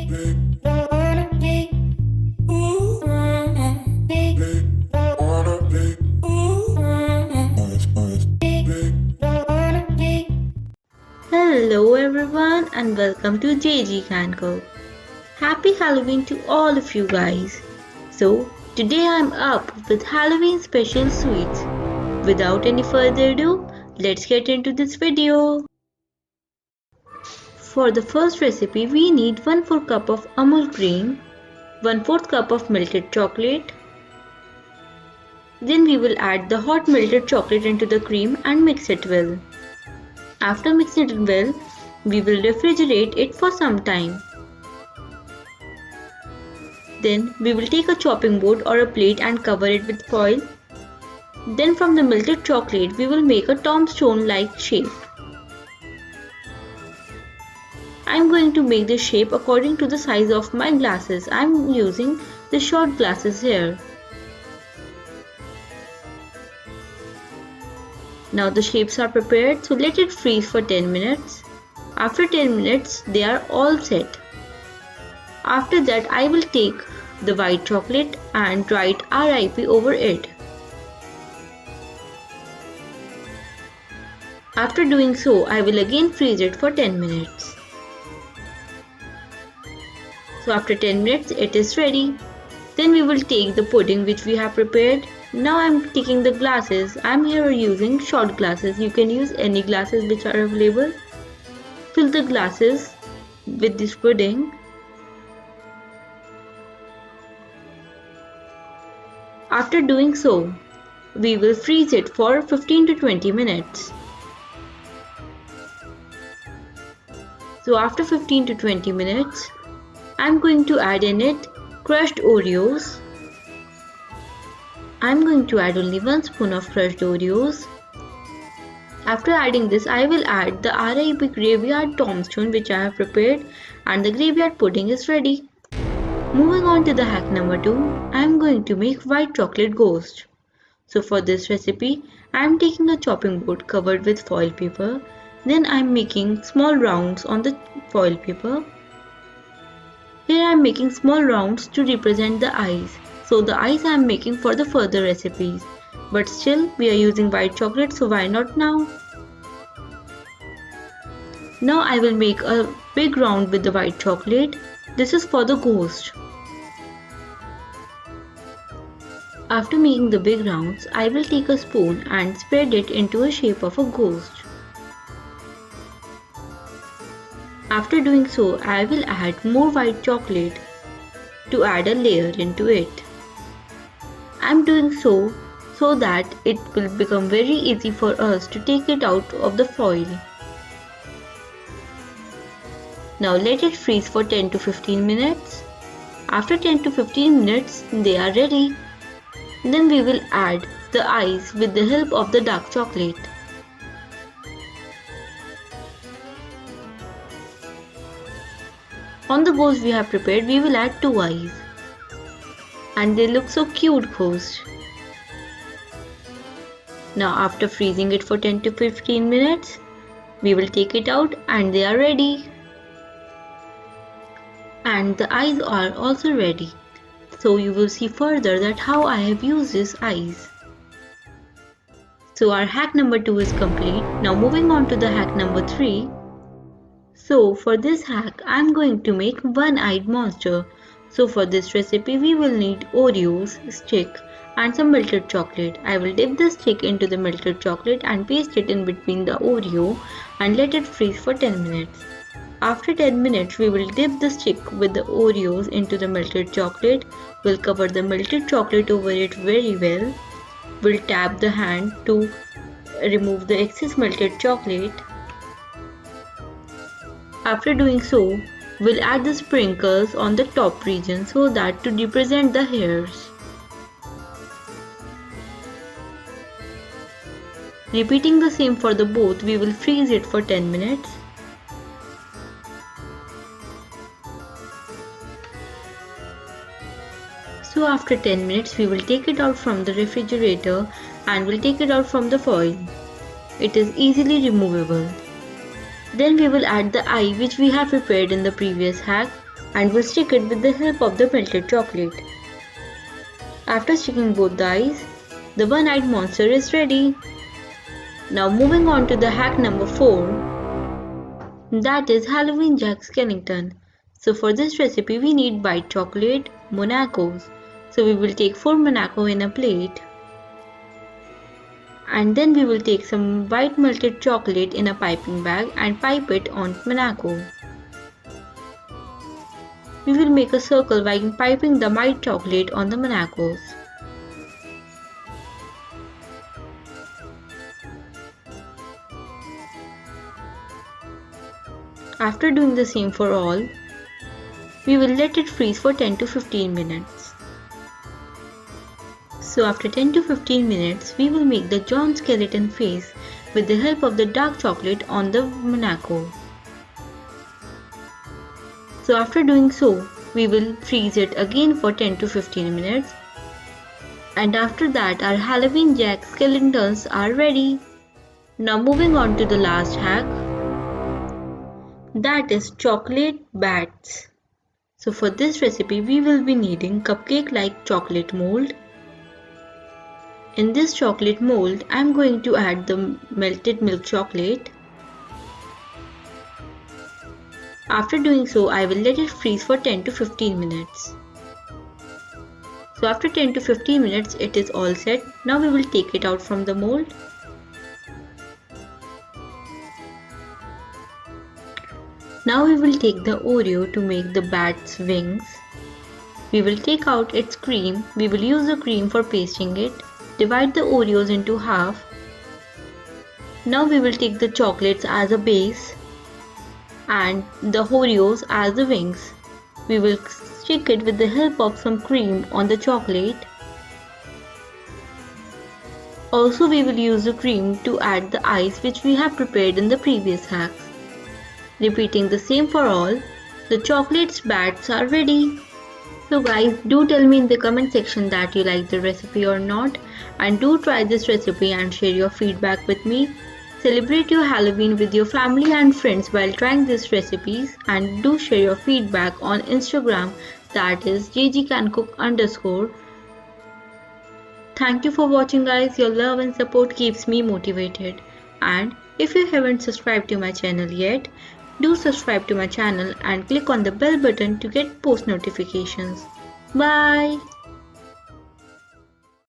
Hello everyone and welcome to JG Can Cook. Happy Halloween to all of you guys. So, today I'm up with Halloween special sweets. Without any further ado, let's get into this video. For the first recipe, we need 1/4 cup of Amul cream, 1/4 cup of melted chocolate. Then we will add the hot melted chocolate into the cream and mix it well. After mixing it well, we will refrigerate it for some time. Then we will take a chopping board or a plate and cover it with foil. Then from the melted chocolate we will make a tombstone like shape. I am going to make the shape according to the size of my glasses. I am using the short glasses here. Now the shapes are prepared, so let it freeze for 10 minutes. After 10 minutes they are all set. After that I will take the white chocolate and write RIP over it. After doing so, I will again freeze it for 10 minutes. So after 10 minutes it is ready. Then we will take the pudding which we have prepared. Now I am taking the glasses. I am here using short glasses. You can use any glasses which are available. Fill the glasses with this pudding. After doing so, we will freeze it for 15 to 20 minutes. So after 15 to 20 minutes, I am going to add in it crushed Oreos. I am going to add only 1 spoon of crushed Oreos. After adding this, I will add the RIP graveyard tombstone which I have prepared, and the graveyard pudding is ready. Moving on to the hack number 2, I am going to make white chocolate ghost. So for this recipe, I am taking a chopping board covered with foil paper. Then I am making small rounds on the foil paper. Here I am making small rounds to represent the eyes. So the eyes I am making for the further recipes. But still we are using white chocolate, so why not now? Now I will make a big round with the white chocolate. This is for the ghost. After making the big rounds, I will take a spoon and spread it into a shape of a ghost. After doing so, I will add more white chocolate to add a layer into it. I am doing so that it will become very easy for us to take it out of the foil. Now let it freeze for 10 to 15 minutes. After 10 to 15 minutes, they are ready. Then we will add the eyes with the help of the dark chocolate. On the ghost we have prepared, we will add 2 eyes. And they look so cute ghost. Now after freezing it for 10 to 15 minutes, we will take it out and they are ready. And the eyes are also ready. So you will see further that how I have used these eyes. So our hack number 2 is complete. Now moving on to the hack number 3. So for this hack, I am going to make one-eyed monster. So for this recipe, we will need Oreos, stick and some melted chocolate. I will dip the stick into the melted chocolate and paste it in between the Oreo and let it freeze for 10 minutes. After 10 minutes, we will dip the stick with the Oreos into the melted chocolate. We'll cover the melted chocolate over it very well. We'll tap the hand to remove the excess melted chocolate. After doing so, we'll add the sprinkles on the top region so that to represent the hairs. Repeating the same for the both, we will freeze it for 10 minutes. So after 10 minutes, we will take it out from the refrigerator and we'll take it out from the foil. It is easily removable. Then we will add the eye which we have prepared in the previous hack. and we'll stick it with the help of the melted chocolate. After sticking both the eyes, the one-eyed monster is ready. Now moving on to the hack number 4, that is Halloween Jack Skellington. So for this recipe we need white chocolate, Monacos. So we will take 4 Monaco in a plate. And then we will take some white melted chocolate in a piping bag and pipe it on Monaco. We will make a circle while piping the white chocolate on the Monacos. After doing the same for all, we will let it freeze for 10 to 15 minutes. So after 10 to 15 minutes, we will make the John skeleton face with the help of the dark chocolate on the Monaco. So after doing so, we will freeze it again for 10 to 15 minutes. And after that, our Halloween Jack Skeletons are ready. Now moving on to the last hack, that is chocolate bats. So for this recipe, we will be needing cupcake-like chocolate mold. In this chocolate mold, I am going to add the melted milk chocolate. After doing so, I will let it freeze for 10 to 15 minutes. So after 10 to 15 minutes, it is all set. Now we will take it out from the mold. Now we will take the Oreo to make the bat's wings. We will take out its cream. We will use the cream for pasting it. Divide the Oreos into half. Now we will take the chocolates as a base and the Oreos as the wings. We will stick it with the help of some cream on the chocolate. Also we will use the cream to add the ice which we have prepared in the previous hacks. Repeating the same for all, the chocolate's bats are ready. So guys, do tell me in the comment section that you like the recipe or not, and do try this recipe and share your feedback with me. Celebrate your Halloween with your family and friends while trying these recipes, and do share your feedback on Instagram, that is ggcancook_. Thank you for watching guys, your love and support keeps me motivated. And if you haven't subscribed to my channel yet, do subscribe to my channel and click on the bell button to get post notifications. Bye!